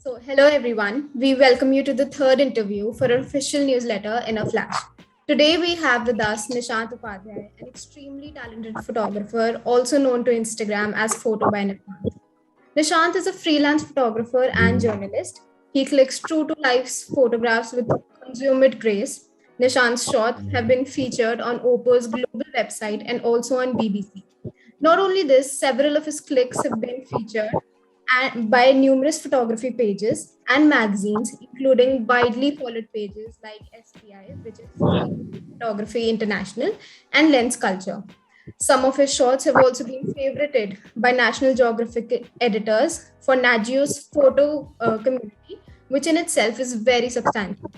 Hello everyone. We welcome you to the third interview for our official newsletter in a flash. Today we have with us Nishant Upadhyay, an extremely talented photographer, also known to Instagram as Photo by Nishant. Nishant is a freelance photographer and journalist. He clicks true to life photographs with consummate grace. Nishant's shots have been featured on Oppo's global website and also on BBC. Not only this, several of his clicks have been featured by numerous photography pages and magazines, including widely followed pages like SPI, which is Photography International, and Lens Culture. Some of his shots have also been favorited by National Geographic editors for Nat Geo's photo community, which in itself is very substantial.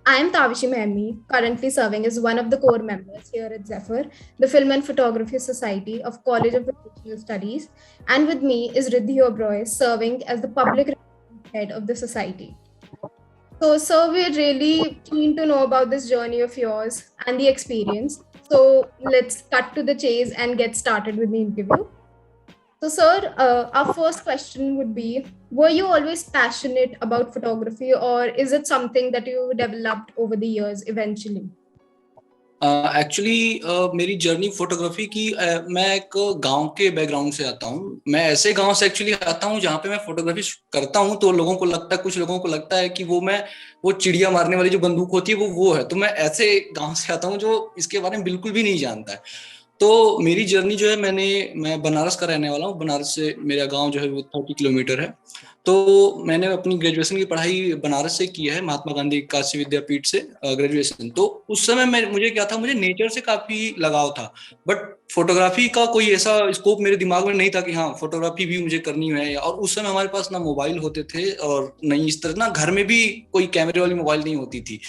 I am Tavishi Mehmi, currently serving as one of the core members here at Zephyr, the Film and Photography Society of College of Professional Studies, and with me is Riddhi Oberoi, serving as the public relations head of the society. So, sir, we're really keen to know about this journey of yours and the experience. So, let's cut to the chase and get started with the interview. So, sir, our first question would be, were you always passionate about photography, or is it something that you developed over the years eventually? Actually मेरी journey photography की मैं एक गांव के background से आता हूँ. मैं ऐसे गांव से एक्चुअली आता हूँ जहाँ पे मैं फोटोग्राफी करता हूँ तो कुछ लोगों को लगता है कि वो चिड़िया मारने वाली जो बंदूक होती है वो है. तो मैं ऐसे गांव से आता हूँ जो इसके बारे में बिल्कुल भी नहीं जानता है. तो मेरी जर्नी जो है मैं बनारस का रहने वाला हूँ. बनारस से मेरा गांव जो है वो 30 किलोमीटर है. तो मैंने अपनी ग्रेजुएशन की पढ़ाई बनारस से की है, महात्मा गांधी काशी विद्यापीठ से ग्रेजुएशन. तो उस समय मुझे क्या था, मुझे नेचर से काफी लगाव था, बट फोटोग्राफी का कोई ऐसा स्कोप मेरे दिमाग में नहीं था कि हाँ फोटोग्राफी भी मुझे करनी है. और उस समय हमारे पास ना मोबाइल होते थे और नहीं इस तरह ना घर में भी कोई कैमरे वाली मोबाइल नहीं होती थी.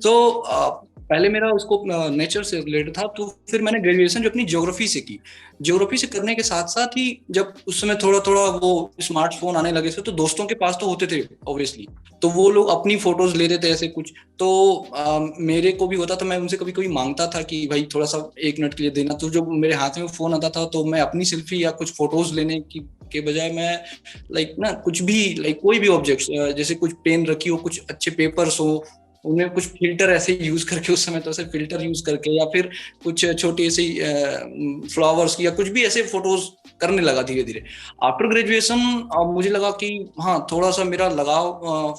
तो पहले मेरा उसको नेचर से रिलेटेड था. तो फिर मैंने ग्रेजुएशन जो अपनी ज्योग्राफी से की. ज्योग्राफी से करने के साथ साथ ही जब उस समय थोड़ा थोड़ा वो स्मार्टफोन आने लगे थे तो दोस्तों के पास तो होते थे ऑब्वियसली, तो वो लोग अपनी फोटोज लेते थे ऐसे कुछ. तो मेरे को भी होता था, मैं उनसे कभी कभी मांगता था कि भाई थोड़ा सा 1 मिनट के लिए देना. तो जो मेरे हाथ में फोन आता था तो मैं अपनी सेल्फी या कुछ फोटोज लेने के बजाय मैं लाइक ना कुछ भी कोई भी ऑब्जेक्ट, जैसे कुछ पेन रखी हो, कुछ अच्छे पेपर्स हो, उनमें कुछ फिल्टर ऐसे यूज करके, उस समय तो ऐसे फिल्टर यूज करके, या फिर कुछ छोटी ऐसी फ्लावर्स या कुछ भी ऐसे फोटोज करने लगा धीरे धीरे. आफ्टर ग्रेजुएशन मुझे लगा कि हाँ थोड़ा सा मेरा लगाव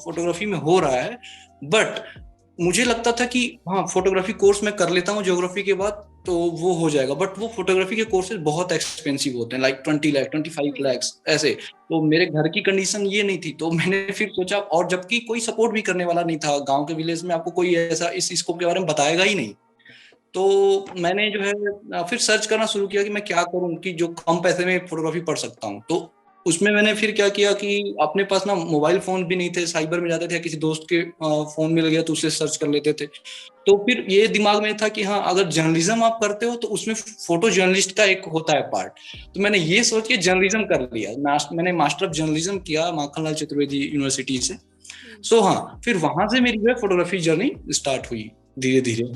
फोटोग्राफी में हो रहा है. बट मुझे लगता था कि हाँ फोटोग्राफी कोर्स मैं कर लेता हूँ ज्योग्राफी के बाद तो वो हो जाएगा. बट वो फोटोग्राफी के कोर्सेज बहुत एक्सपेंसिव होते हैं, लाइक 20 लाख 25 लाख ऐसे. तो मेरे घर की कंडीशन ये नहीं थी. तो मैंने फिर सोचा, और जबकि कोई सपोर्ट भी करने वाला नहीं था. गांव के विलेज में आपको कोई ऐसा इस स्कोप के बारे में बताएगा ही नहीं. तो मैंने जो है फिर सर्च करना शुरू किया कि मैं क्या करूं कि जो कम पैसे में फोटोग्राफी पढ़ सकता हूं. तो उसमें मैंने फिर क्या किया कि अपने पास ना मोबाइल फोन भी नहीं थे, साइबर में जाते थे, किसी दोस्त के फोन मिल गया तो उससे सर्च कर लेते थे. तो फिर ये दिमाग में था कि हाँ अगर जर्नलिज्म आप करते हो तो उसमें फोटो जर्नलिस्ट का एक होता है पार्ट. तो मैंने ये सोच के जर्नलिज्म कर लिया. मैंने मास्टर ऑफ जर्नलिज्म किया माखनलाल चतुर्वेदी यूनिवर्सिटी से. सो हाँ फिर वहां से मेरी जो है फोटोग्राफी जर्नी स्टार्ट हुई धीरे धीरे.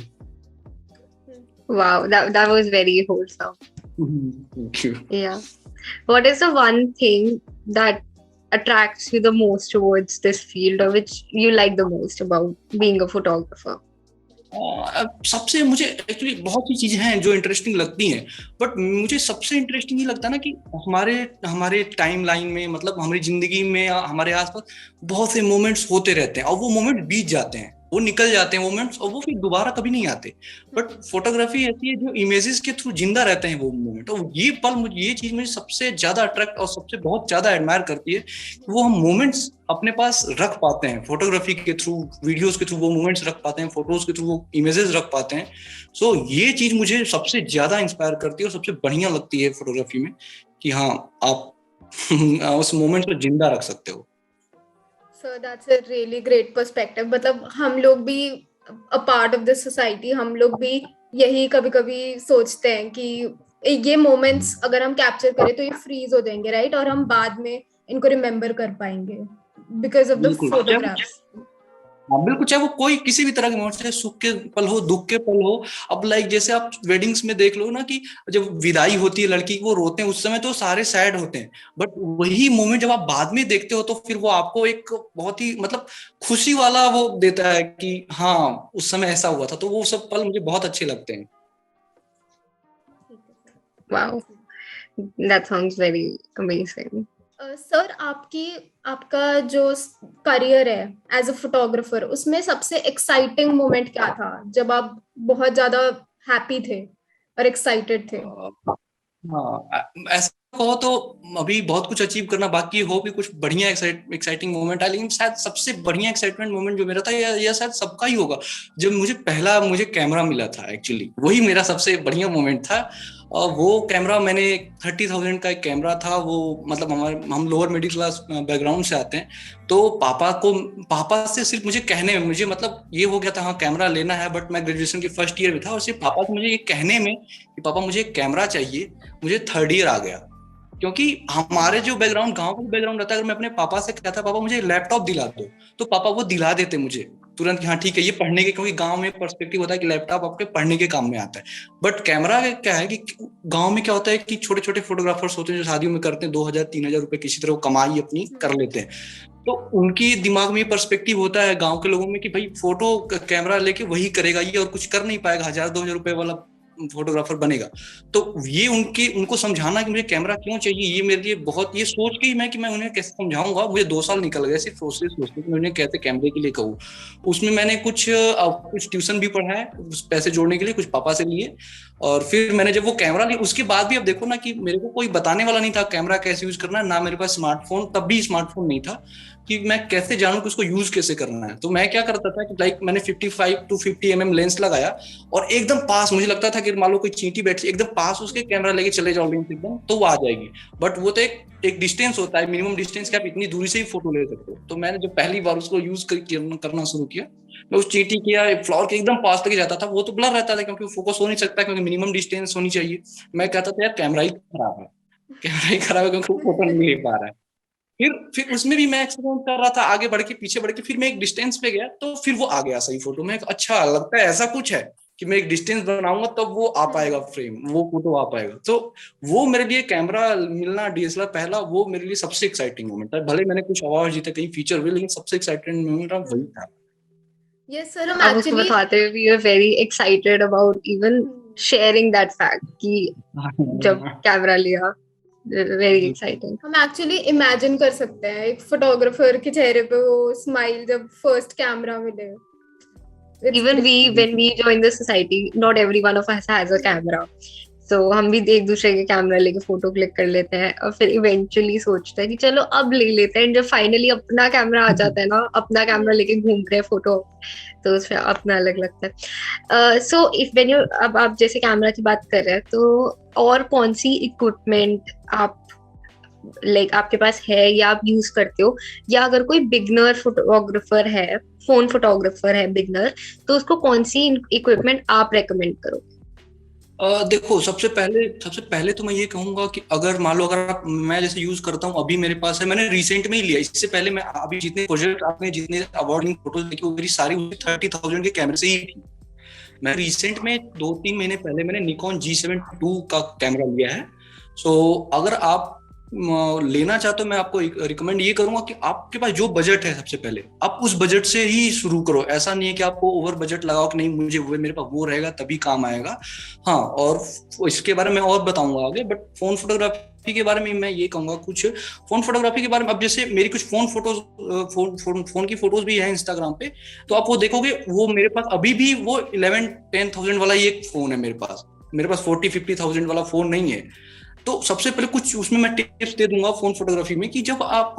Wow, that was very wholesome. Thank you. Yeah. What is the one thing that attracts you the most towards this field, or which you like the most about being a photographer? सबसे मुझे actually बहुत सी चीजें हैं जो interesting लगती हैं, but मुझे सबसे इंटरेस्टिंग ये लगता है ना कि हमारे टाइम लाइन में, मतलब हमारी जिंदगी में या हमारे आसपास बहुत से मोमेंट्स होते रहते हैं और वो मोमेंट बीत जाते हैं, वो निकल जाते हैं मोमेंट्स और वो फिर दोबारा कभी नहीं आते. बट फोटोग्राफी ऐसी है जो इमेजेस के थ्रू जिंदा रहते हैं वो मोमेंट. और ये पल मुझे, ये चीज मुझे सबसे ज्यादा अट्रैक्ट और सबसे बहुत ज्यादा एडमायर करती है. वो हम मोमेंट्स अपने पास रख पाते हैं फोटोग्राफी के थ्रू, वीडियोस के थ्रू वो मोमेंट्स रख पाते हैं, फोटोज के थ्रू वो इमेजेस रख पाते हैं. सो ये चीज मुझे सबसे ज्यादा इंस्पायर करती है और सबसे बढ़िया लगती है फोटोग्राफी में कि हाँ आप उस मोमेंट को जिंदा रख सकते हो. So that's a really great perspective. मतलब हम लोग भी a part of the society, हम लोग भी यही कभी कभी सोचते हैं कि ये moments अगर हम कैप्चर करें तो ये फ्रीज हो जाएंगे, राइट, और हम बाद में इनको रिमेम्बर कर पाएंगे because of the photographs. हाँ बिल्कुल, चाहे वो कोई किसी भी तरह के मोमेंट, चाहे सुख के पल हो, दुख के पल हो। अब लाइक जैसे आप वेडिंग्स में देख लो ना कि जब विदाई होती है लड़की की, वो रोते हैं उस समय तो सारे सैड होते हैं, बट वही मोमेंट जब आप बाद में देखते हो तो फिर वो आपको एक बहुत ही मतलब खुशी वाला वो देता है कि हाँ उस समय ऐसा हुआ था। तो वो सब पल मुझे बहुत अच्छे लगते हैं। Wow, that sounds very amazing. Sir आपका जो करियर है एज अ फोटोग्राफर, उसमें सबसे एक्साइटिंग मोमेंट क्या था जब आप बहुत ज्यादा हैप्पी थे और एक्साइटेड थे? हाँ ऐसा कहो तो अभी बहुत कुछ अचीव करना बाकी हो, भी कुछ बढ़िया एक्साइटिंग मोमेंट है, लेकिन शायद सबसे बढ़िया एक्साइटमेंट मोमेंट जो मेरा था, या शायद सबका ही होगा, जब मुझे कैमरा मिला था। एक्चुअली वही मेरा सबसे बढ़िया मोमेंट था। और वो कैमरा मैंने 30,000 का एक कैमरा था वो, मतलब हम लोअर मिडिल क्लास बैकग्राउंड से आते हैं, तो पापा से सिर्फ मुझे कहने में, मुझे मतलब ये हो गया था हाँ कैमरा लेना है, बट मैं ग्रेजुएशन के फर्स्ट ईयर में था, और सिर्फ पापा से मुझे ये कहने में कि पापा मुझे एक कैमरा चाहिए, मुझे थर्ड ईयर आ गया। क्योंकि हमारे जो बैकग्राउंड, गांव का बैकग्राउंड रहता है, अगर मैं अपने पापा से कहता पापा मुझे लैपटॉप दिला दो, तो पापा वो दिला देते मुझे तुरंत कि हाँ ठीक है ये पढ़ने के, क्योंकि गांव में पर्सपेक्टिव होता है कि लैपटॉप आपके पढ़ने के काम में आता है। बट कैमरा क्या है कि गांव में क्या होता है कि छोटे छोटे फोटोग्राफर्स होते हैं जो शादियों में करते हैं, 2,000-3,000 रुपए किसी तरह कमाई अपनी कर लेते हैं। तो उनकी दिमाग में पर्सपेक्टिव होता है गांव के लोगों में कि भाई फोटो कैमरा लेके वही करेगा ये, और कुछ कर नहीं पाएगा, 1,000-2,000 रुपए वाला फोटोग्राफर बनेगा। तो ये उनको समझाना कि मुझे कैमरा क्यों चाहिए, ये मेरे लिए बहुत, ये सोच के ही मैं उन्हें कैसे समझाऊंगा, मुझे 2 साल निकल गए सिर्फ सोचते कि मैं उन्हें कैसे कैमरे के लिए कहूँ। उसमें मैंने कुछ ट्यूशन भी पढ़ा है पैसे जोड़ने के लिए, कुछ पापा से लिए, और फिर मैंने जब वो कैमरा लिया उसके बाद भी अब देखो ना कि मेरे को कोई बताने वाला नहीं था कैमरा कैसे यूज करना है, ना मेरे पास स्मार्टफोन, तब भी स्मार्टफोन नहीं था कि मैं कैसे जानूं कि उसको यूज कैसे करना है। तो मैं क्या करता था कि लाइक मैंने 55-50 mm लेंस लगाया, और एकदम पास, मुझे लगता था कि मान लो कोई चींटी बैठी एकदम पास, उसके कैमरा लेके चले जाओ लेंस एकदम, तो वो आ जाएगी। बट वो तो एक डिस्टेंस होता है, मिनिमम डिस्टेंस कि आप इतनी दूरी से ही फोटो ले सकते हो। तो मैंने जब पहली बार उसको यूज करना शुरू किया, मैं उस चींटी के या फ्लावर के एकदम पास लेके जाता था, वो तो ब्लर रहता था क्योंकि वो फोकस हो नहीं सकता, क्योंकि मिनिमम डिस्टेंस होनी चाहिए। मैं कहता था यार कैमरा ही खराब है, कैमरा ही खराब है क्योंकि वो फोटो नहीं ले पा रहा है। फिर उसमें भी मैं एक्सपेरिमेंट कर रहा था, आगे बढ़ के पीछे बढ़ के, फिर मैं एक डिस्टेंस पे गया तो फिर वो आ गया सही फोटो में। अच्छा लगता है ऐसा कुछ है कि मैं एक डिस्टेंस बनाऊंगा तब वो आ पाएगा फ्रेम, वो फोटो आ पाएगा। तो वो मेरे लिए कैमरा मिलना, डीएसएलआर पहला, वो मेरे लिए सबसे एक्साइटिंग मोमेंट था। भले मैंने कुछ अवार्ड जीते, कई फीचर हुए, लेकिन सबसे एक्साइटिंग मोमेंट वही था। यस सर, हम आप उसको एक्चुअली बताते हुए भी very excited about even sharing that fact कि जब कैमरा लिया, वेरी एक्साइटिंग। हम एक्चुअली इमेजिन कर सकते हैं एक फोटोग्राफर के चेहरे पे वो स्माइल जब फर्स्ट कैमरा मिले। Even when we join the society, not every one of us has a camera. So हम भी एक दूसरे के कैमरा लेके फोटो क्लिक कर लेते हैं, और फिर इवेंचुअली सोचते हैं कि चलो अब ले लेते हैं। जब फाइनली अपना कैमरा आ जाता है ना, अपना कैमरा लेके घूम रहे हैं फोटो, तो उसमें अपना अलग लगता है। सो इफ व्हेन यू, अब आप जैसे कैमरा की बात कर रहे हैं, तो और कौन सी इक्विपमेंट आप आपके पास है या आप यूज करते हो, या अगर कोई बिगनर फोटोग्राफर है, फोन फोटोग्राफर है बिगनर, तो उसको कौन सी इक्विपमेंट आप रेकमेंड करोगे? देखो सबसे पहले तो मैं ये कहूंगा कि अगर मान लो मैं जैसे यूज करता हूँ, अभी मेरे पास है, मैंने रिसेंट में ही लिया, इससे पहले मैं अभी जितने प्रोजेक्ट आपने जितने अवार्डिंग फोटोज देखी वो मेरी सारी 30,000 के कैमरे से ही थी। मैं रिसेंट में 2-3 महीने पहले मैंने निकॉन G7 II का कैमरा लिया है। सो अगर आप लेना चाहते हो, मैं आपको रिकमेंड ये करूंगा कि आपके पास जो बजट है सबसे पहले आप उस बजट से ही शुरू करो। ऐसा नहीं है कि आपको ओवर बजट लगाओ कि नहीं मुझे मेरे पास वो रहेगा तभी काम आएगा। हाँ, और इसके बारे में और बताऊंगा आगे। बट फोन फोटोग्राफी के बारे में मैं ये कहूंगा, कुछ फोन फोटोग्राफी के बारे में, अब जैसे मेरी कुछ फोन की फोटोज भी है इंस्टाग्राम पे, तो आप वो देखोगे, वो मेरे पास अभी भी वो 11-10,000 वाला ही एक फोन है मेरे पास 40-50,000 वाला फोन नहीं है। तो सबसे पहले कुछ उसमें मैं टिप्स दे दूंगा फोन फोटोग्राफी में, कि जब आप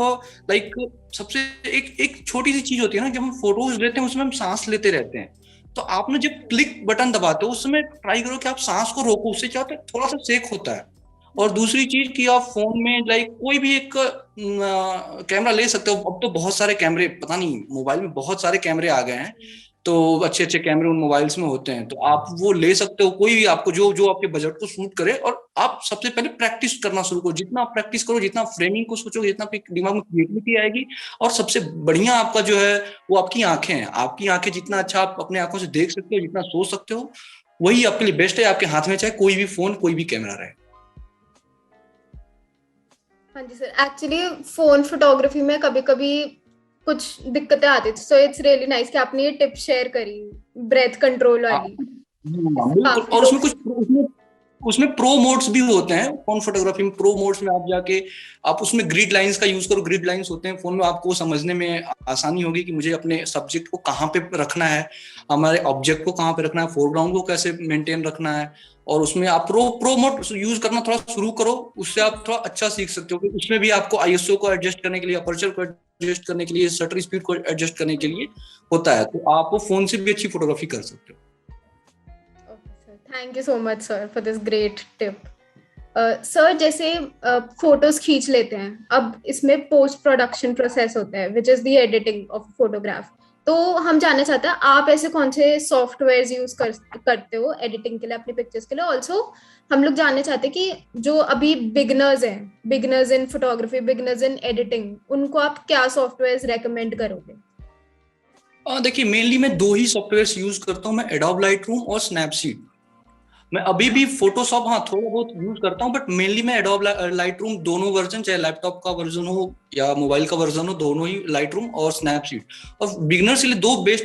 लाइक सबसे एक छोटी सी चीज होती है ना, जब हम फोटोज लेते हैं उसमें हम सांस लेते रहते हैं, तो आप ना जब क्लिक बटन दबाते हो उस समय ट्राई करो कि आप सांस को रोको, उससे क्या होता है थोड़ा सा सेक होता है। और दूसरी चीज कि आप फोन में लाइक कोई भी एक कैमरा ले सकते हो। अब तो बहुत सारे कैमरे, पता नहीं मोबाइल में बहुत सारे कैमरे आ गए हैं, तो अच्छे अच्छे कैमरे उन मोबाइल्स में होते हैं, तो आप वो ले सकते हो, कोई भी आपको जो जो आपके बजट को सूट करे। और आप सबसे पहले प्रैक्टिस करना शुरू करो, जितना आप प्रैक्टिस करो, जितना फ्रेमिंग को सोचोगे, जितना आपके दिमाग में क्रिएटिविटी आएगी। और सबसे बढ़िया आपका जो है वो आपकी आंखें हैं। आपकी आंखें जितना अच्छा आप अपने आंखों से देख सकते हो, जितना सोच सकते हो, वही आपके लिए बेस्ट है। आपके हाथ में चाहे कोई भी फोन, कोई भी कैमरा रहे। हाँ जी सर, एक्चुअली फोन फोटोग्राफी में कभी कभी कुछ दिक्कतें आती थी, सो इट्स रियली नाइस कि आपने ये टिप शेयर करी, ब्रेथ कंट्रोल वाली। बिल्कुल। और उसमें प्रो मोड्स भी होते हैं फोन फोटोग्राफी में। प्रो मोड्स में आप जाके आप उसमें ग्रिड लाइंस का यूज करो। ग्रिड लाइंस होते हैं फोन में, आपको समझने में आसानी होगी कि मुझे अपने सब्जेक्ट को कहाँ पे रखना है, हमारे ऑब्जेक्ट को कहाँ पे रखना है, फोरग्राउंड को कैसे मेंटेन रखना है। और उसमें आप प्रो मोड यूज करना थोड़ा शुरू करो, उससे आप थोड़ा अच्छा सीख सकते हो। क्योंकि उसमें भी आपको आईएसओ को एडजस्ट करने के लिए, अपर्चर को एडजस्ट करने के लिए, शटर स्पीड को एडजस्ट करने के लिए होता है। तो आप फोन से भी अच्छी फोटोग्राफी कर सकते हो। Thank you so much sir for this great tip. Sir, जैसे फोटोज खींच लेते हैं, अब इसमें पोस्ट प्रोडक्शन प्रोसेस होता है which is the editing of photograph. तो हम जानना चाहते हैं आप ऐसे कौन से सॉफ्टवेयर यूज करते हो एडिटिंग के लिए, अपनी पिक्चर्स के लिए। ऑल्सो हम लोग जानना चाहते हैं कि जो अभी बिगनर्स हैं, beginners in photography, beginners in editing, उनको आप क्या सॉफ्टवेयर रेकमेंड करोगे? देखिए, मेनली मैं 2 ही सॉफ्टवेयर यूज करता हूँ, मैं एडोब लाइटरूम और स्नैपसीड। मैं अभी भी फोटोशॉप थोड़ा बहुत यूज करता हूँ, बट मेनली मैं एडोब लाइटरूम, दोनों वर्जन, चाहे लैपटॉप का वर्जन हो या मोबाइल का वर्जन हो, दोनों ही, लाइटरूम और स्नैपसीड। और बिगिनर्स के लिए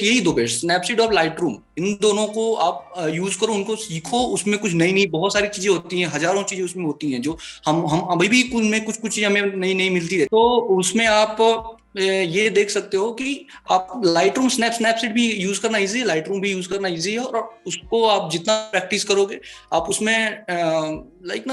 यही दो बेस्ट, स्नैपसीड और लाइटरूम। इन दोनों को आप यूज करो, उनको सीखो। उसमें कुछ नई बहुत सारी चीजें होती हैं, हजारों चीजें उसमें होती हैं जो हम अभी भी उनमें कुछ चीजें हमें नई मिलती है। तो उसमें आप ये देख सकते हो कि आप लाइटरूम, स्नैपसीड भी यूज करना इजी है, लाइटरूम भी यूज करना इजी है। और उसको आप जितना प्रैक्टिस करोगे, आप उसमें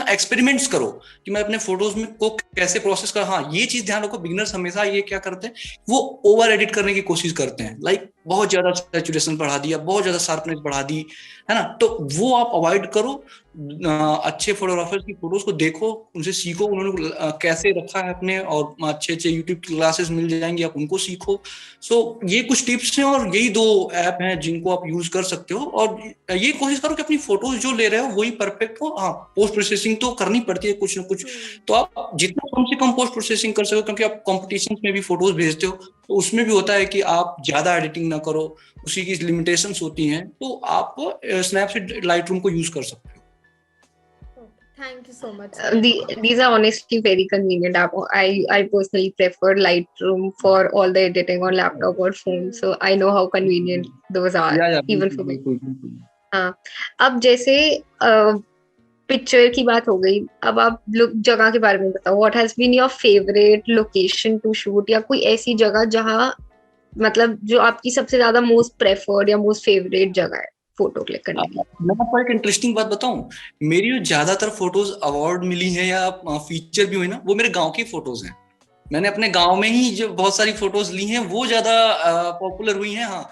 एक्सपेरिमेंट्स करो कि मैं अपने फोटोज में को कैसे प्रोसेस कर। हाँ, ये चीज ध्यान रखो, बिगिनर्स हमेशा ये क्या करते हैं, वो ओवर एडिट करने की कोशिश करते हैं। बहुत ज्यादा सैचुरेशन बढ़ा दिया, बहुत ज्यादा शार्पनेस बढ़ा दी, है ना। तो वो आप अवॉइड करो। अच्छे फोटोग्राफर्स की फोटोज को देखो, उनसे सीखो, उन्होंने कैसे रखा है अपने, और अच्छे यूट्यूब की क्लासेस मिल जाएंगी, आप उनको सीखो। सो ये कुछ टिप्स हैं, और यही 2 ऐप हैं जिनको आप यूज कर सकते हो। और ये कोशिश करो कि अपनी फोटोज जो ले रहे हो वही परफेक्ट हो। हाँ, पोस्ट प्रोसेसिंग तो करनी पड़ती है कुछ ना कुछ, तो आप जितना कम से कम पोस्ट प्रोसेसिंग कर सको, क्योंकि आप कॉम्पिटिशन में भी फोटोज भेजते हो, तो उसमें भी होता है कि आप ज्यादा एडिटिंग ना करो, उसी की लिमिटेशंस होती हैं। तो आप स्नैपसीड, लाइटरूम को यूज कर सकते हो। Thank you so much. These are honestly very convenient app. I personally prefer Lightroom for all the editing on laptop or phone, so I know how convenient those are, even for me. हाँ, अब जैसे picture की बात हो गई, अब आप जगह के बारे में बताओ। What has been your favorite location to shoot, या कोई ऐसी जगह जहाँ मतलब जो आपकी सबसे ज्यादा मोस्ट प्रेफर्ड या मोस्ट फेवरेट जगह है फोटो क्लिक करने की? मैं आपको एक इंटरेस्टिंग बात बताऊं, मेरी जो ज्यादातर फोटोज अवार्ड मिली है या फीचर भी हुई ना, वो मेरे गांव की फोटोज हैं। मैंने अपने गांव में ही जो बहुत सारी फोटोज ली हैं, वो ज्यादा पॉपुलर हुई हैं। हाँ,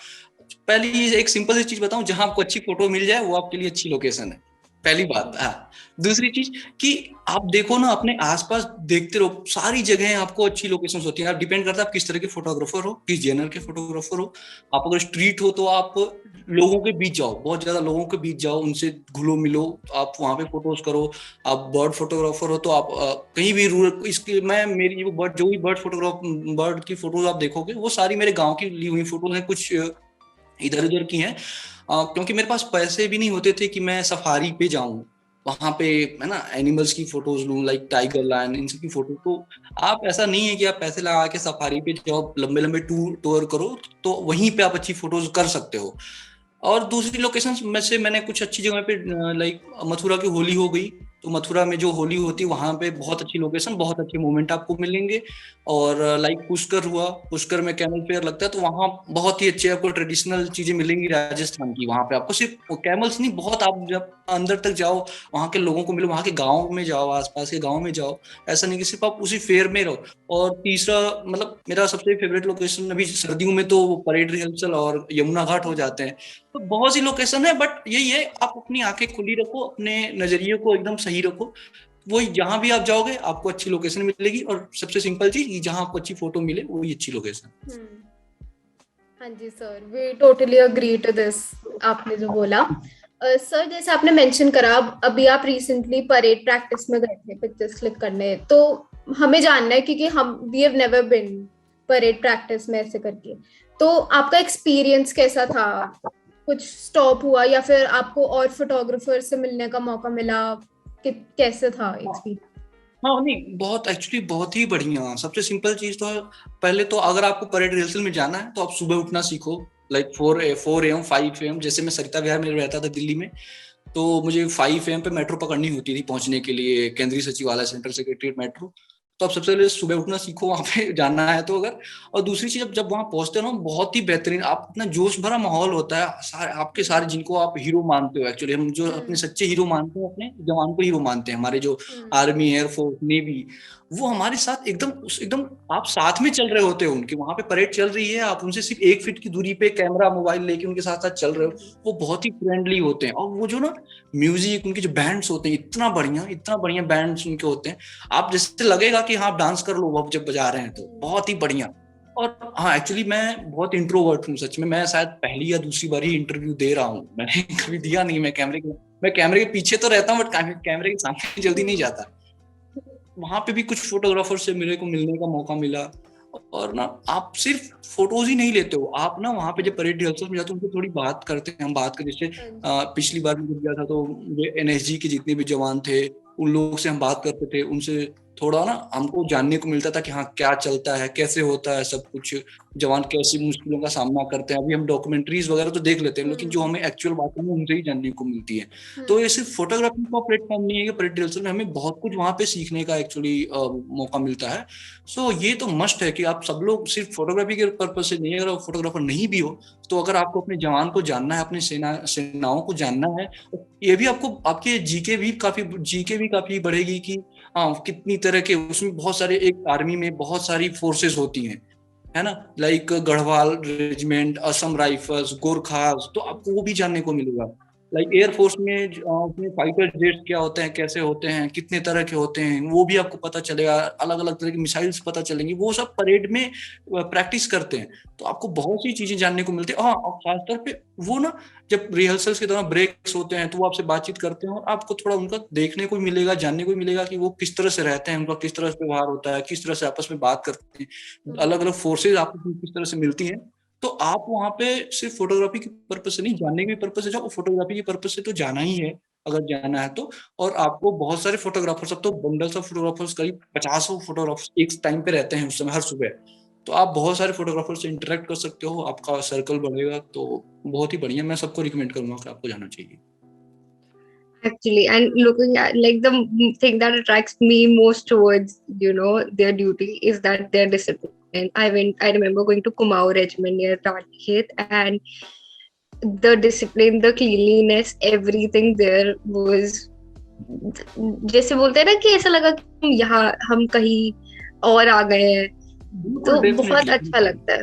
पहली एक सिंपल सी चीज बताऊं, जहां आपको अच्छी फोटो मिल जाए वो आपके लिए अच्छी लोकेशन है, पहली बात। हाँ, दूसरी चीज कि आप देखो ना, अपने आसपास देखते रहो, सारी जगह आपको अच्छी लोकेशंस होती हैं। आप डिपेंड करता है आप किस तरह के फोटोग्राफर हो, किस जेनर के फोटोग्राफर हो। आप अगर स्ट्रीट हो तो आप लोगों के बीच जाओ, बहुत ज्यादा लोगों के बीच जाओ, उनसे घुलो मिलो, आप वहां पे फोटोज करो। आप बर्ड फोटोग्राफर हो तो आप कहीं भी रूरल, इसके मैं मेरी जो भी बर्ड की फोटोज आप देखोगे, वो सारी मेरे गाँव की ली हुई फोटोज हैं, कुछ इधर उधर की हैं। क्योंकि मेरे पास पैसे भी नहीं होते थे कि मैं सफारी पे जाऊं, वहां पे, है ना, एनिमल्स की फोटोज लूं, लाइक टाइगर, लायन, इन सब की फोटो। तो आप, ऐसा नहीं है कि आप पैसे लगा के सफारी पे जाओ, लंबे लंबे टूर करो, तो वहीं पे आप अच्छी फोटोज कर सकते हो। और दूसरी लोकेशंस में से मैंने कुछ अच्छी जगह पे, लाइक मथुरा की होली हो गई, तो मथुरा में जो होली होती है वहां पे बहुत अच्छी लोकेशन, बहुत अच्छे मोमेंट आपको मिलेंगे। और लाइक पुष्कर हुआ, पुष्कर में कैमल फेयर लगता है, तो वहाँ बहुत ही अच्छे आपको ट्रेडिशनल चीजें मिलेंगी राजस्थान की। वहां पे आपको सिर्फ कैमल्स नहीं, बहुत, आप जब अंदर तक जाओ, वहाँ के लोगों को मिलो, वहाँ के गाँव में जाओ, आसपास के गाँव में जाओ। ऐसा नहीं कि सिर्फ आप उसी फेयर में रहो। और तीसरा, मतलब मेरा सबसे फेवरेट लोकेशन अभी सर्दियों में तो परेड रिहर्सल और यमुना घाट हो जाते हैं। तो बहुत सी लोकेशन है, बट यही है, आप अपनी आंखें खुली रखो, अपने नजरिए को एकदम सही रखो, वही जहां भी आप जाओगे आपको अच्छी लोकेशन मिलेगी। और सबसे सिंपल चीज, जहां आपको अच्छी फोटो मिले वही अच्छी लोकेशन। हाँ जी sir, we totally agree to this, आपने जो बोला। सर जैसे आपने मेंशन करा, अभी आप रिसेंटली परेड प्रैक्टिस में गए थे पिक्चर्स क्लिक करने, तो हमें जानना है क्योंकि हम we have never been parade practice में ऐसे करके, तो आपका एक्सपीरियंस कैसा था? कुछ स्टॉप हुआ या फिर आपको और फोटोग्राफर से मिलने का मौका मिला? कैसे था एक्सपीरियंस? हाँ नहीं, बहुत एक्चुअली बहुत ही बढ़िया। सबसे सिंपल चीज तो पहले तो अगर आपको परेड रिहर्सल में जाना है तो आप सुबह उठना सीखो, लाइक 4 AM 5 AM। जैसे मैं सरिता विहार में रहता था दिल्ली में, तो मुझे 5 AM पे मेट्रो पकड़नी होती थी पहुंचने के लिए, केंद्रीय सचिवालय सेंट्रल सेक्रेटरीट मेट्रो। तो आप सबसे पहले सुबह उठना सीखो वहां पे जाना है तो अगर। और दूसरी चीज, जब वहां पहुंचते हो ना, बहुत ही बेहतरीन, आप अपना जोश भरा माहौल होता है। आपके सारे जिनको आप हीरो मानते हो, एक्चुअली हम जो अपने सच्चे हीरो मानते हैं, अपने जवान को हीरो मानते हैं, हमारे जो आर्मी, एयरफोर्स, नेवी, वो हमारे साथ एकदम आप साथ में चल रहे होते हो उनके। वहां पे परेड चल रही है, आप उनसे सिर्फ 1 फीट की दूरी पे कैमरा मोबाइल लेके उनके साथ साथ चल रहे हो। वो बहुत ही फ्रेंडली होते हैं। और वो जो ना म्यूजिक, उनके जो बैंड्स होते हैं, इतना बढ़िया बैंड्स उनके होते हैं, आप जैसे लगेगा कि हाँ आप डांस कर लो वो जब बजा रहे हैं, तो बहुत ही बढ़िया। और हाँ, एक्चुअली मैं बहुत इंट्रोवर्ट हूँ सच में। मैं शायद पहली या दूसरी बार ही इंटरव्यू दे रहा हूँ, मैंने कभी दिया नहीं। मैं कैमरे के पीछे तो रहता हूँ, बट कैमरे के सामने जल्दी नहीं जाता। वहां पे भी कुछ फोटोग्राफर से मेरे को मिलने का मौका मिला। और ना, आप सिर्फ फोटोज ही नहीं लेते हो, आप ना वहां पे जब परेड रिहर्सल में जाते हो उनसे थोड़ी बात करते हैं। हम बात करें, जैसे पिछली बार मैं जब गया था तो NSG के जितने भी जवान थे उन लोगों से हम बात करते थे। उनसे थोड़ा ना हमको जानने को मिलता था कि हाँ क्या चलता है, कैसे होता है सब कुछ, जवान कैसी मुश्किलों का सामना करते हैं। अभी हम डॉक्यूमेंट्रीज वगैरह तो देख लेते हैं, लेकिन जो हमें एक्चुअल बातें हैं उनसे ही जानने को मिलती है। तो ये सिर्फ फोटोग्राफी का प्लेटफॉर्म नहीं है कि परेड रिहर्सल में हमें बहुत कुछ वहां पे सीखने का एक्चुअली मौका मिलता है। सो ये तो मस्ट है कि आप सब लोग सिर्फ फोटोग्राफी के पर्पज से नहीं, अगर फोटोग्राफर नहीं भी हो तो अगर आपको अपने जवान को जानना है, अपने सेनाओं को जानना है, ये भी आपको आपके जीके भी काफी बढ़ेगी कि हाँ कितनी तरह के उसमें बहुत सारे, एक आर्मी में बहुत सारी फोर्सेस होती हैं, है ना, like Garhwal regiment, Assam rifles, Gorkhas, तो आपको वो भी जानने को मिलेगा। लाइक एयरफोर्स में उसमें फाइटर जेट्स क्या होते हैं, कैसे होते हैं, कितने तरह के होते हैं, वो भी आपको पता चलेगा। अलग अलग तरह की मिसाइल्स पता चलेंगी, वो सब परेड में प्रैक्टिस करते हैं। तो आपको बहुत सी चीजें जानने को मिलती है। हाँ, और खासतौर पे वो ना, जब रिहर्सल्स के दौरान ब्रेक्स होते हैं तो वो आपसे बातचीत करते हैं और आपको थोड़ा उनका देखने को मिलेगा, जानने को मिलेगा कि वो किस तरह से रहते हैं, उनका किस तरह से व्यवहार होता है, किस तरह से आपस में बात करते हैं, अलग अलग फोर्सेज आपस में किस तरह से मिलती हैं। तो आप वहां पे सिर्फ फोटोग्राफी के पर्पज से नहीं, जानने के पर्पज से जाओ, फोटोग्राफी के पर्पज से तो जाना ही है अगर जाना है तो। और आपको बहुत सारे फोटोग्राफर्स, अब तो बंडल्स ऑफ फोटोग्राफर्स, करीब 50 फोटोग्राफर्स एक टाइम पे रहते हैं उस समय, हर सुबह। तो आप बहुत सारे फोटोग्राफर से इंटरेक्ट कर सकते हो, आपका सर्कल बढ़ेगा, तो बहुत ही बढ़िया। मैं सबको रिकमेंड करूंगा कि आपको जाना चाहिए। Actually, and looking at like the thing that attracts me most towards their duty is that their discipline. I remember going to Kumaon Regiment near Ranikhet, and the discipline, the cleanliness, everything there was, जैसे बोलते हैं ना कि ऐसा लगा कि हम कहीं और आ गए हैं, तो बहुत अच्छा लगता है।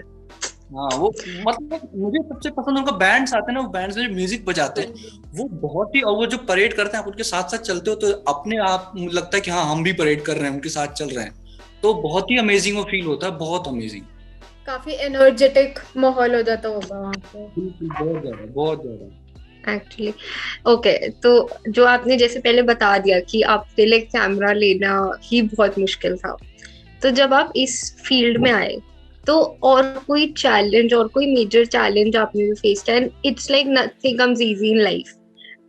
हाँ, वो मतलब मुझे सबसे पसंद उनका बैंड्स आते हैं ना, वो बैंड्स में म्यूजिक बजाते हैं, वो बहुत ही। और वो जो परेड करते हैं, आप उनके साथ साथ चलते हो तो अपने आप लगता है कि हाँ हम भी परेड कर रहे हैं, उनके साथ चल रहे हैं, तो बहुत ही अमेजिंग वो फील होता है, बहुत अमेजिंग। काफी एनर्जेटिक माहौल हो जाता होगा वहाँ पे। बहुत ज्यादा एक्चुअली। ओके, तो जो आपने जैसे पहले बता दिया कि आपके लिए कैमरा लेना ही बहुत मुश्किल था, तो जब आप इस फील्ड में आए तो और कोई चैलेंज और कोई मेजर चैलेंज आपने भी फेस किया? And it's like nothing comes easy in life,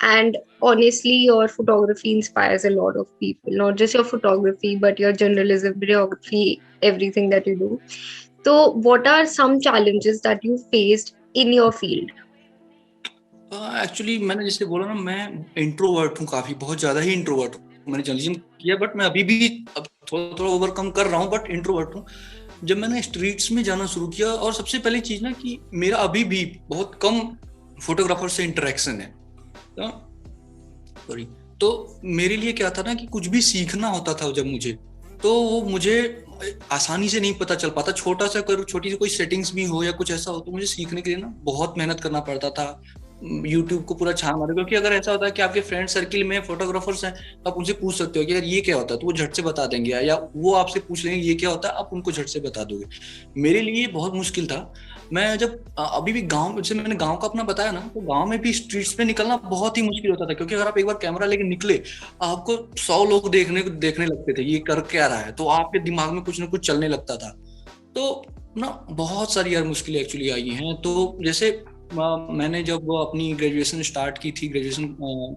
and honestly your photography inspires a lot of people, not just your photography but your journalism, videography, everything that you do. So what are some challenges that you faced in your field? Actually मैंने जैसे बोला ना, मैं introvert हूँ, काफी बहुत ज्यादा ही introvert हूँ। मैंने जर्नलिज्म किया, बट मैं अभी भी अब थोड़ा ओवरकम कर रहा हूँ, बट इंट्रोवर्ट हूँ। जब मैंने स्ट्रीट्स में जाना शुरू किया, और सबसे पहली चीज ना कि मेरा अभी भी बहुत कम फोटोग्राफर से इंटरेक्शन है, सॉरी। तो मेरे लिए क्या था ना कि कुछ भी सीखना होता था जब मुझे, तो वो मुझे आसानी से नहीं पता चल पाता। छोटी सी कोई सेटिंग्स भी हो या कुछ ऐसा हो, तो मुझे सीखने के लिए ना बहुत मेहनत करना पड़ता था। यूट्यूब को पूरा छान मारो, क्योंकि अगर ऐसा होता है कि आपके फ्रेंड सर्किल में फोटोग्राफर्स हैं, आप उनसे पूछ सकते हो कि यार ये क्या होता है, तो वो झट से बता देंगे, या वो आपसे पूछ लेंगे ये क्या होता है, आप उनको झट से बता दोगे। मेरे लिए बहुत मुश्किल था। मैं जब अभी भी गांव, जैसे मैंने गांव का अपना बताया ना, तो गांव में भी स्ट्रीट्स पे निकलना बहुत ही मुश्किल होता था, क्योंकि अगर आप एक बार कैमरा लेके निकले, आपको 100 लोग देखने लगते थे ये कर क्या रहा है, तो आपके दिमाग में कुछ ना कुछ चलने लगता था। तो ना बहुत सारी यार मुश्किलें एक्चुअली आई हैं। तो जैसे मैंने जब अपनी ग्रेजुएशन स्टार्ट की थी, ग्रेजुएशन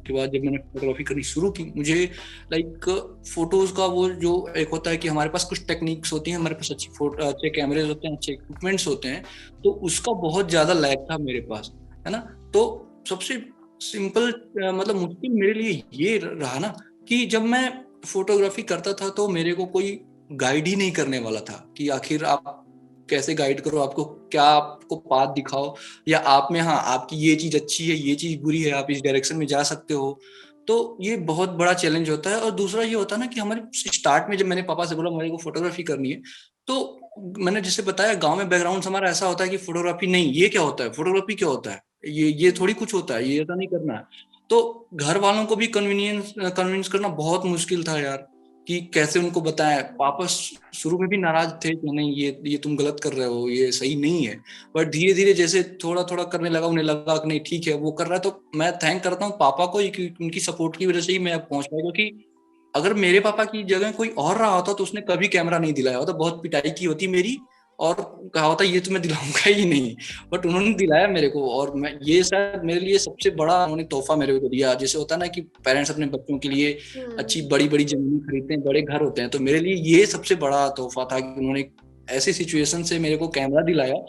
के बाद जब मैंने फोटोग्राफी करनी शुरू की, मुझे लाइक फोटोज का वो जो एक होता है कि हमारे पास कुछ टेक्निक्स होती हैं, हमारे पास अच्छे कैमरेज होते हैं, अच्छे इक्विपमेंट्स होते हैं, तो उसका बहुत ज्यादा लैक था मेरे पास, है ना। तो सबसे सिंपल मतलब मुश्किल मेरे लिए ये रहा ना कि जब मैं फोटोग्राफी करता था तो मेरे को कोई गाइड ही नहीं करने वाला था कि आखिर आप कैसे गाइड करो, आपको क्या, आपको पाथ दिखाओ, या आप में हाँ आपकी ये चीज अच्छी है, ये चीज बुरी है, आप इस डायरेक्शन में जा सकते हो। तो ये बहुत बड़ा चैलेंज होता है। और दूसरा ये होता है ना कि हमारे स्टार्ट में जब मैंने पापा से बोला मेरे को फोटोग्राफी करनी है, तो मैंने जैसे बताया गांव में बैकग्राउंड हमारा ऐसा होता है कि फोटोग्राफी नहीं, ये क्या होता है, फोटोग्राफी क्या होता है, ये थोड़ी कुछ होता है, ये ऐसा नहीं करना है। तो घर वालों को भी कन्विंस करना बहुत मुश्किल था यार, कि कैसे उनको बताएं। पापा शुरू में भी नाराज थे कि नहीं ये तुम गलत कर रहे हो, ये सही नहीं है। बट धीरे धीरे जैसे थोड़ा थोड़ा करने लगा, उन्हें लगा कि नहीं ठीक है वो कर रहा है, तो मैं थैंक करता हूँ पापा को, उनकी सपोर्ट की वजह से ही मैं पहुंच पाया। क्योंकि अगर मेरे पापा की जगह कोई और रहा होता तो उसने कभी कैमरा नहीं दिलाया होता, बहुत पिटाई की होती मेरी, और कहा होता ये तो मैं दिलाऊंगा ही नहीं। बट उन्होंने दिलाया मेरे को, और मैं ये शायद मेरे लिए सबसे बड़ा उन्होंने तोहफा मेरे को दिया। जैसे होता है ना कि पेरेंट्स अपने बच्चों के लिए अच्छी बड़ी बड़ी जमीन खरीदते हैं, बड़े घर होते हैं, तो मेरे लिए ये सबसे बड़ा तोहफा था कि उन्होंने ऐसी सिचुएशन से मेरे को कैमरा दिलाया।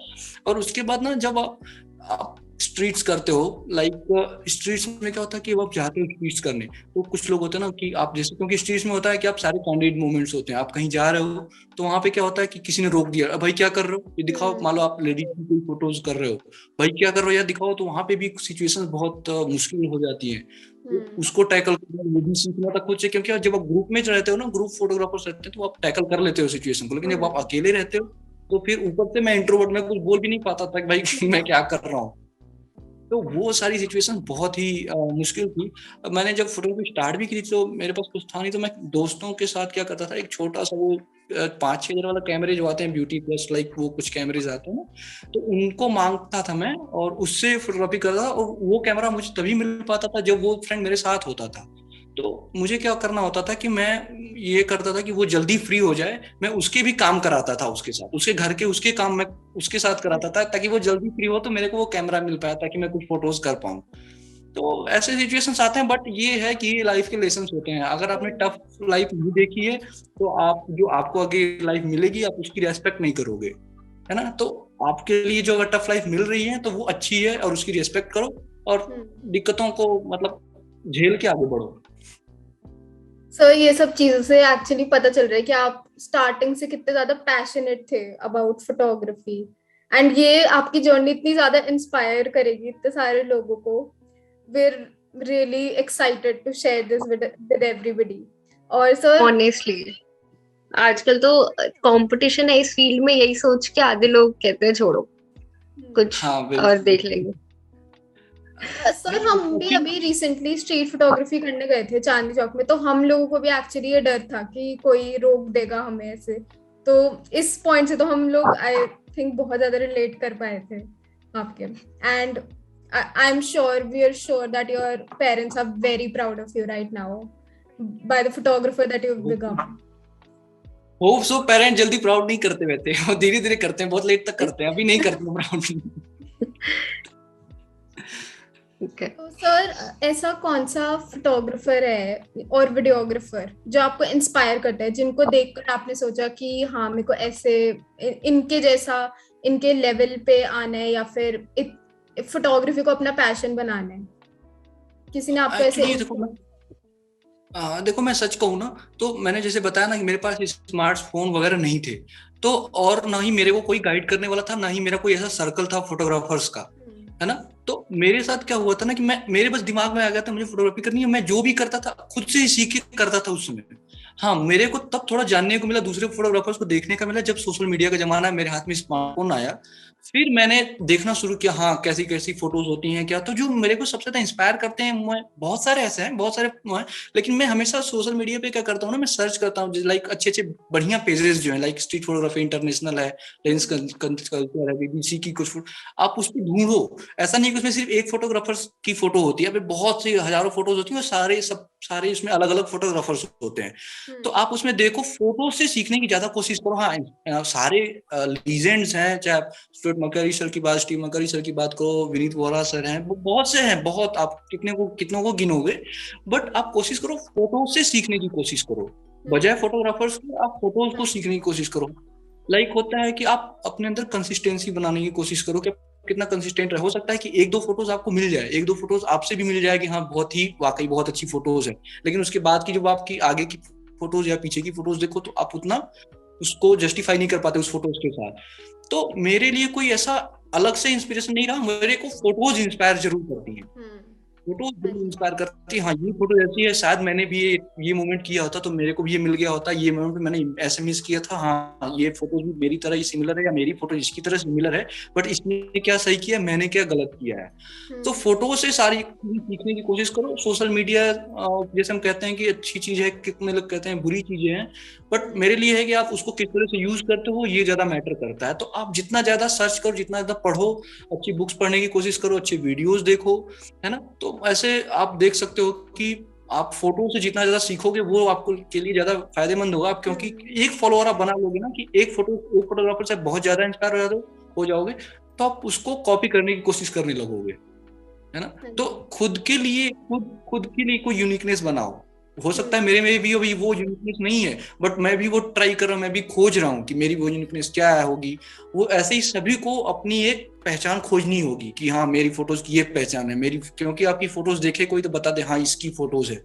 और उसके बाद ना जब आप स्ट्रीट्स करते हो, लाइक स्ट्रीट्स में क्या होता है कि आप जाते हो स्ट्रीट्स करने, तो कुछ लोग होते हैं ना कि आप जैसे, क्योंकि स्ट्रीट्स में होता है कि आप सारे कैंडिड मोमेंट्स होते हैं, आप कहीं जा रहे हो तो वहां पे क्या होता है कि किसी ने रोक दिया, भाई क्या कर रहे हो, ये दिखाओ। मान लो आप लेडीज की कोई फोटोज कर रहे हो, भाई क्या कर रहे हो यार दिखाओ। तो वहां पे भी सिचुएशन बहुत मुश्किल हो जाती है, तो उसको टैकल करना वो भी सीखना था खुद से। क्योंकि जब आप ग्रुप में रहते हो ना, ग्रुप फोटोग्राफर्स रहते हैं, तो आप टैकल कर लेते हो सिचुएशन को, लेकिन जब आप अकेले रहते हो तो फिर ऊपर से मैं इंट्रोवर्ट, में कुछ बोल भी नहीं पाता था कि भाई मैं क्या कर रहा हूँ। तो वो सारी सिचुएशन बहुत ही मुश्किल थी। मैंने जब फोटोग्राफी स्टार्ट भी की थी तो मेरे पास कुछ था नहीं, तो मैं दोस्तों के साथ क्या करता था, एक छोटा सा वो 5-6 हजार वाला कैमरे जो आते हैं ब्यूटी प्लस, लाइक वो कुछ कैमरेज आते हैं ना, तो उनको मांगता था मैं और उससे फोटोग्राफी करता था। और वो कैमरा मुझे तभी मिल पाता था जब वो फ्रेंड मेरे साथ होता था। तो मुझे क्या करना होता था कि मैं ये करता था कि वो जल्दी फ्री हो जाए, मैं उसके भी काम कराता था, उसके साथ उसके घर के उसके काम मैं उसके साथ कराता था, ताकि वो जल्दी फ्री हो तो मेरे को वो कैमरा मिल पाया, ताकि मैं कुछ फोटोज कर पाऊँ। तो ऐसे सिचुएशंस आते हैं। बट ये है कि लाइफ के लेसन्स होते हैं। अगर आपने टफ लाइफ नहीं देखी है तो आप जो आपको आगे लाइफ मिलेगी आप उसकी रेस्पेक्ट नहीं करोगे, है ना। तो आपके लिए जो अगर टफ लाइफ मिल रही है तो वो अच्छी है और उसकी रेस्पेक्ट करो, और दिक्कतों को मतलब झेल के आगे बढ़ो। सर ये सब चीजों से एक्चुअली पता चल रहा है कि आप स्टार्टिंग से कितने ज्यादा पैशनेट थे अबाउट फोटोग्राफी, एंड ये आपकी जर्नी इतनी ज्यादा इंस्पायर करेगी इतने सारे लोगों को। we're really excited to share this with everybody. और सर ऑनेस्टली आजकल तो कंपटीशन है इस फील्ड में, यही सोच के आधे लोग कहते हैं छोड़ो कुछ और देख लेंगे। सर हम भी अभी रिसेंटली स्ट्रीट फोटोग्राफी करने गए थे चांदनी चौक में, तो हम लोगों को भी एक्चुअली ये डर था कि कोई रोक देगा हमें ऐसे। तो इस पॉइंट से तो हम लोग आई थिंक बहुत ज्यादा रिलेट कर पाए थे आपके। And I'm sure, we are sure that your parents are very proud of you right now by the photographer that you've become. Hope so. Parents जल्दी प्राउड नहीं करते रहते, वो धीरे धीरे करते हैं, बहुत लेट तक करते हैं, अभी नहीं करते प्राउड। तो सर ऐसा कौन सा फोटोग्राफर है और वीडियोग्राफर जो आपको इंस्पायर करता है, जिनको देखकर आपने सोचा कि हाँ मेरे को ऐसे इनके जैसा इनके लेवल पे आना है, या फिर फोटोग्राफी को अपना पैशन बनाना है? किसी ने आपको ऐसे देखो मैं सच कहूँ ना तो मैंने जैसे बताया ना कि मेरे पास स्मार्टफोन वगैरह नहीं थे, तो और ना ही मेरे को कोई गाइड करने वाला था, ना ही मेरा कोई ऐसा सर्कल था फोटोग्राफर्स का, है ना। तो मेरे साथ क्या हुआ था ना कि मेरे बस दिमाग में आ गया था मुझे फोटोग्राफी करनी है। मैं जो भी करता था खुद से ही सीख के करता था उस समय। हाँ, मेरे को तब थोड़ा जानने को मिला, दूसरे फोटोग्राफर्स को देखने का मिला जब सोशल मीडिया का जमाना, मेरे हाथ में स्मार्टफोन आया, फिर मैंने देखना शुरू किया, हाँ कैसी कैसी फोटोज होती हैं क्या। तो जो मेरे को सबसे ज्यादा इंस्पायर करते हैं, मैं बहुत सारे ऐसे हैं, बहुत सारे हैं, लेकिन मैं हमेशा सोशल मीडिया पे क्या करता हूँ ना, मैं सर्च करता हूँ लाइक अच्छे अच्छे बढ़िया पेजेस जो है, लाइक स्ट्रीट फोटोग्राफी इंटरनेशनल है, लेंस कल्चर है, बीबीसी की कुछ आप उस पर ढूंढो। ऐसा नहीं कि उसमें सिर्फ एक फोटोग्राफर की फोटो होती है, बहुत सी हजारों फोटोज होती है, और सारे इसमें अलग अलग फोटोग्राफर्स होते हैं। तो आप उसमें देखो, फोटो से सीखने की ज्यादा कोशिश करो। हाँ, सारे लीजेंड्स हैं, चाहे स्टुअर्ट मैकरी सर की बात, स्टीव मैकरी सर की बात करो, विनीत वोरा सर हैं, बहुत से हैं, बहुत, आप कितनों को गिनोगे। बट आप कोशिश करो फोटो से सीखने की कोशिश करो, बजाय फोटोग्राफर्स के आप फोटोज को सीखने की कोशिश करो। लाइक होता है कि आप अपने अंदर कंसिस्टेंसी बनाने की कोशिश करो कि कितना कंसिस्टेंट रहे। हो सकता है कि एक दो फोटोज आपको मिल जाए, एक दो फोटोज आपसे भी मिल जाए कि हाँ बहुत ही वाकई बहुत अच्छी फोटोज है, लेकिन उसके बाद की जब आपकी आगे की फोटोज या पीछे की फोटोज देखो तो आप उतना उसको जस्टिफाई नहीं कर पाते उस फोटोज के साथ। तो मेरे लिए कोई ऐसा अलग से इंस्पिरेशन नहीं रहा, मेरे को फोटोज इंस्पायर जरूर करती हैं, फोटो जरूर इंस्पायर करती है। हाँ, ये फोटो ऐसी है, शायद मैंने भी ये मोमेंट किया होता तो मेरे को भी ये मिल गया होता, ये मोमेंट मैंने ऐसे मिस किया था, हाँ ये फोटो भी मेरी तरह ही सिमिलर है, या मेरी फोटो इसकी तरह सिमिलर है, बट इसने क्या सही किया, मैंने क्या गलत किया है। तो फोटो से सारी सीखने की कोशिश करो। सोशल मीडिया जैसे हम कहते हैं कि अच्छी चीज है, कितने लोग कहते हैं बुरी चीजें हैं, बट मेरे लिए है कि आप उसको किस तरह से यूज करते हो, ये ज्यादा मैटर करता है। तो आप जितना ज्यादा सर्च करो, जितना ज्यादा पढ़ो, अच्छी बुक्स पढ़ने की कोशिश करो, अच्छी वीडियोस देखो, है ना। तो ऐसे आप देख सकते हो कि आप फोटो से जितना ज्यादा सीखोगे वो आपको के लिए ज्यादा फायदेमंद होगा। आप क्योंकि एक फॉलोअर आप बना लोगे ना, कि एक फोटोग्राफर से बहुत ज्यादा इंस्पायर हो जाओगे, तो आप उसको कॉपी करने की कोशिश करने लगोगे, है ना। तो खुद के लिए कोई यूनिकनेस बनाओ। हो सकता है मेरे में भी अभी वो यूनिकनेस नहीं है, बट मैं भी वो ट्राई कर रहा हूँ, मैं भी खोज रहा हूँ कि मेरी वो यूनिकनेस क्या होगी। वो ऐसे ही सभी को अपनी एक पहचान खोजनी होगी कि हाँ मेरी फोटोज की ये पहचान है मेरी, क्योंकि आपकी फोटोज देखे कोई तो बता दे हाँ इसकी फोटोज है।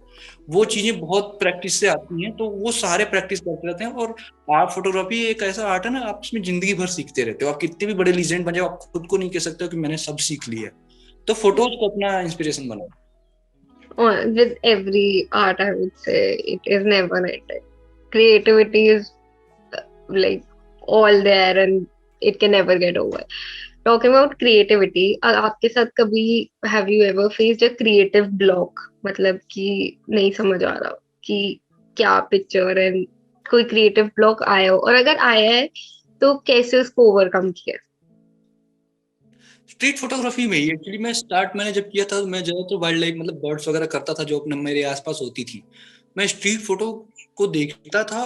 वो चीजें बहुत प्रैक्टिस से आती हैं, तो वो सारे प्रैक्टिस करते रहते हैं। और आर्ट फोटोग्राफी एक ऐसा आर्ट है ना, आप इसमें जिंदगी भर सीखते रहते हो। आप कितने भी बड़े लीजेंड बन जाओ, आप खुद को नहीं कह सकते हो कि मैंने सब सीख लिया। तो फोटोज को अपना इंस्पिरेशन बनाओ। With every art, I would say it is never ending. Creativity is like all there and it can never get over. Talking about creativity, आपके साथ कभी have you ever faced a creative block? मतलब कि नहीं समझ आ रहा कि क्या पिक्चर एंड कोई क्रिएटिव ब्लॉक आया हो, और अगर आया है तो कैसे उसको ओवरकम किया? स्ट्रीट फोटोग्राफी में ही एक्चुअली मैंने जब किया था, मैं ज्यादातर वाइल्ड लाइफ मतलब बर्ड्स वगैरह करता था जो अपने मेरे आसपास होती थी। मैं स्ट्रीट फोटो को देखता था,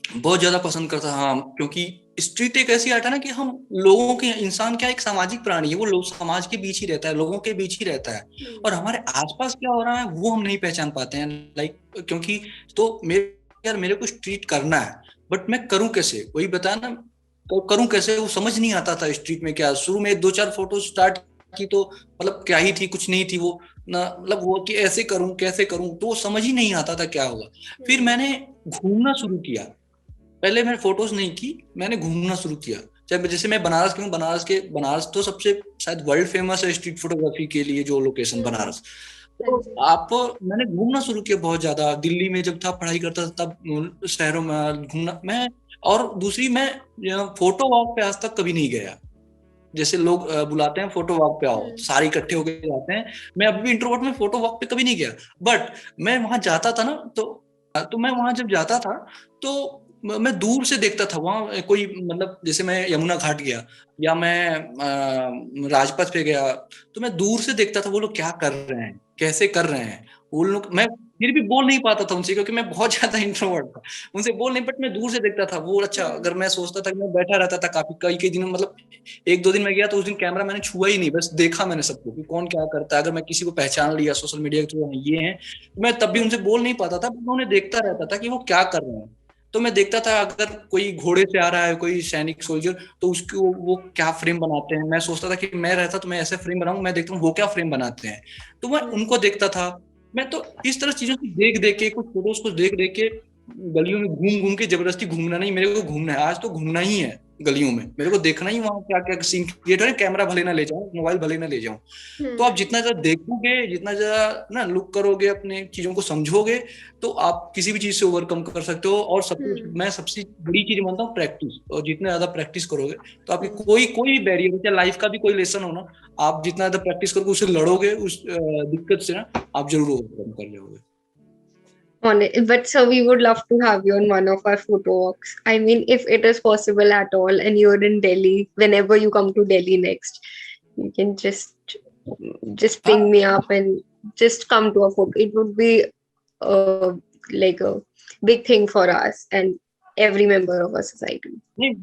बहुत ज्यादा पसंद करता था। हाँ, क्योंकि स्ट्रीट एक ऐसी आर्ट है ना कि हम लोगों के, इंसान क्या एक सामाजिक प्राणी है, वो लोग समाज के बीच ही रहता है, लोगों के बीच ही रहता है, और हमारे आसपास क्या हो रहा है वो हम नहीं पहचान पाते हैं। लाइक क्योंकि तो मेरे को स्ट्रीट करना है, बट मैं करूं कैसे, वही बताया ना, तो करूं कैसे वो समझ नहीं आता था। स्ट्रीट में क्या, शुरू में 2-4 फोटो स्टार्ट की तो मतलब क्या ही थी, कुछ नहीं थी वो ना, मतलब वो कि ऐसे करूं कैसे करूं, तो वो समझ ही नहीं आता था क्या होगा। फिर मैंने घूमना शुरू किया, पहले मैंने फोटोज नहीं की, मैंने घूमना शुरू किया। जैसे मैं बनारस के हूँ, बनारस तो सबसे शायद वर्ल्ड फेमस है स्ट्रीट फोटोग्राफी के लिए, जो लोकेशन बनारस। तो मैंने घूमना शुरू किया बहुत ज्यादा। दिल्ली में जब था पढ़ाई करता था तब शहरों में घूमना मैं, और दूसरी मैं फोटो वॉक पे आज तक कभी नहीं गया। जैसे लोग बुलाते हैं फोटो वॉक पे आओ, सारे इकट्ठे होकर जाते हैं, मैं अभी भी इंट्रोवर्ट में फोटो वॉक पे कभी नहीं गया। बट मैं वहां जाता था ना, तो मैं वहां जब जाता था तो मैं दूर से देखता था वहां कोई, मतलब जैसे मैं यमुना घाट गया या मैं राजपथ पे गया, तो मैं दूर से देखता था वो लोग क्या कर रहे हैं, कैसे कर रहे हैं वो लोग। मैं फिर भी बोल नहीं पाता था उनसे, क्योंकि मैं बहुत ज्यादा इंट्रोवर्ट था, उनसे बोल नहीं, बट मैं दूर से देखता था वो। अच्छा, अगर मैं सोचता था कि मैं बैठा रहता था काफी कई दिन, मतलब 1-2 दिन में गया तो उस दिन कैमरा मैंने छुआ ही नहीं, बस देखा मैंने सबको कि कौन क्या करता है। अगर मैं किसी को पहचान लिया सोशल मीडिया के थ्रू ये हैं, मैं तब भी उनसे बोल नहीं पाता था, मैं उन्हें देखता रहता था कि वो क्या कर रहे हैं। तो मैं देखता था अगर कोई घोड़े से आ रहा है, कोई सैनिक सोल्जर, तो उसको वो क्या फ्रेम बनाते हैं। मैं सोचता था कि मैं रहता तो मैं ऐसे फ्रेम बनाऊं, मैं देखता हूँ वो क्या फ्रेम बनाते हैं, तो मैं उनको देखता था। मैं तो इस तरह चीजों को देख के, कुछ फोटोज को देख के, गलियों में घूम के, जबरदस्ती घूमना नहीं, मेरे को घूमना है, आज तो घूमना ही है, गलियों में, मेरे को देखना ही वहाँ क्या क्या सीन क्रिएट हो रहे, कैमरा भले ना ले जाऊं, मोबाइल भले ना ले जाऊं। तो आप जितना ज्यादा देखोगे, जितना ज्यादा ना लुक करोगे, अपने चीजों को समझोगे, तो आप किसी भी चीज से ओवरकम कर सकते हो। और मैं सबसे बड़ी चीज मानता हूँ प्रैक्टिस, और जितना ज्यादा प्रैक्टिस करोगे तो आपकी कोई बैरियर, चाहे लाइफ का भी कोई लेसन हो ना, आप जितना ज्यादा प्रैक्टिस करोगे, उससे लड़ोगे, उस दिक्कत से ना आप जरूर ओवरकम कर जाओगे। But sir, we would love to have you on one of our photo walks. I mean, if it is possible at all, and you're in Delhi, whenever you come to Delhi next, you can just ping me up and just come to a photo. It would be like a big thing for us and every member of our society. नहीं,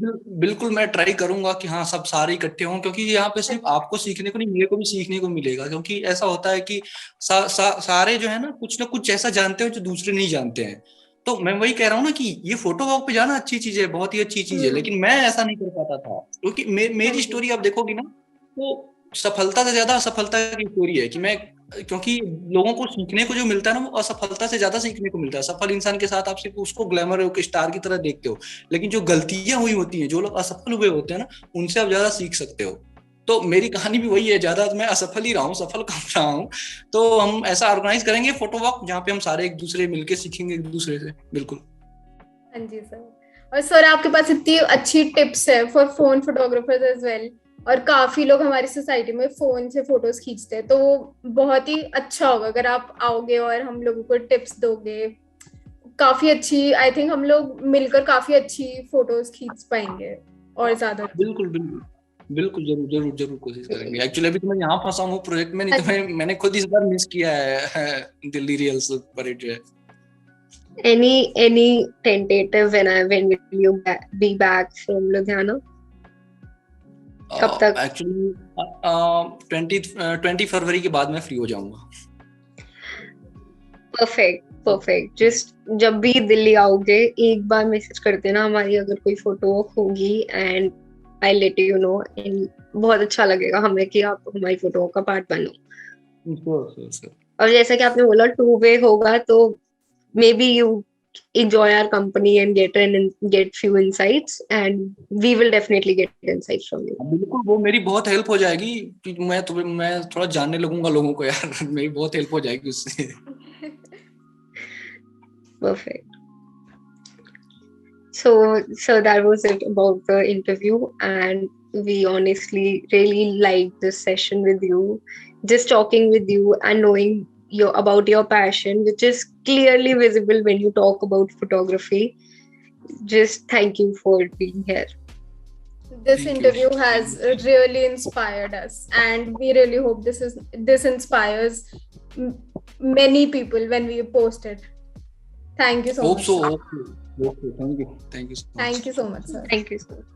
बिल्कुल मैं try करूंगा कि हाँ सब सारे इकट्ठे हों, क्योंकि यहाँ पे सिर्फ आपको सीखने को नहीं, मेरे को भी सीखने को मिलेगा। क्योंकि ऐसा होता है कि सारे जो है ना कुछ ऐसा जानते हो जो दूसरे नहीं जानते हैं। तो मैं वही कह रहा हूँ ना कि ये फोटो वॉक पे जाना अच्छी चीज है, बहुत ही अच्छी चीज है, लेकिन मैं ऐसा नहीं कर पाता था। क्योंकि मेरी स्टोरी आप देखोगी ना, तो सफलता से ज्यादा असफलता की स्टोरी है। कि मैं, क्योंकि लोगों को सीखने को जो मिलता है ना, वो असफलता से ज्यादा सीखने को मिलता है। सफल इंसान के साथ आप सिर्फ उसको ग्लैमर के स्टार की तरह देखते हो, लेकिन जो गलतियां हुई होती हैं, जो लोग असफल हुए होते हैं ना, उनसे आप ज्यादा सीख सकते हो। तो मेरी कहानी भी वही है, ज्यादा मैं असफल ही रहा हूँ, सफल कम रहा हूँ। तो हम ऐसा ऑर्गेनाइज करेंगे फोटो वॉक, जहाँ पे हम सारे एक दूसरे मिलके सीखेंगे एक दूसरे से। बिल्कुल। हाँ जी सर। और सर आपके पास इतनी अच्छी टिप्स है for phone photographers as well, और काफी लोग हमारी सोसाइटी में फोन से फोटोज खींचते हैं, तो बहुत ही अच्छा होगा अगर आप आओगे और हम लोगों को टिप्स दोगे। काफी अच्छी, आई थिंक हम लोग मिलकर काफी अच्छी फोटोज खींच पाएंगे और ज्यादा। बिल्कुल बिल्कुल बिल्कुल, जरूर जरूर जरूर कोशिश करेंगे। एक्चुअली अभी तो मैं यहाँ फंसा हूँ प्रोजेक्ट में, नहीं तो मैंने खुद इस बार मिस किया है दिल्ली रियल्स पर जो है। Any tentative when will you be back from Ludhiana? कब तक? एक्चुअली 20 फरवरी के बाद मैं फ्री हो जाऊंगा। परफेक्ट। जस्ट जब भी दिल्ली आओगे एक बार मैसेज कर देना, हमारी अगर कोई फोटो होगी, and I let you know. बहुत अच्छा लगेगा हमें कि आप हमारी फोटो का पार्ट बनो। और जैसा कि आपने बोला 2-way होगा, तो may be you enjoy our company and get few insights, and we will definitely get insights from you. बिल्कुल, वो मेरी बहुत हेल्प हो जाएगी कि मैं थोड़ा जानने लगूंगा लोगों को यार। मेरी बहुत हेल्प हो जाएगी उससे। Perfect. So that was it about the interview, and we honestly really liked this session with you, just talking with you and knowing about your passion, which is clearly visible when you talk about photography. Just thank you for being here. This interview has really inspired us, and we really hope this inspires many people when we post it. Thank you so much. Hope so. Thank you so much. Thank you so much, sir. Thank you so much.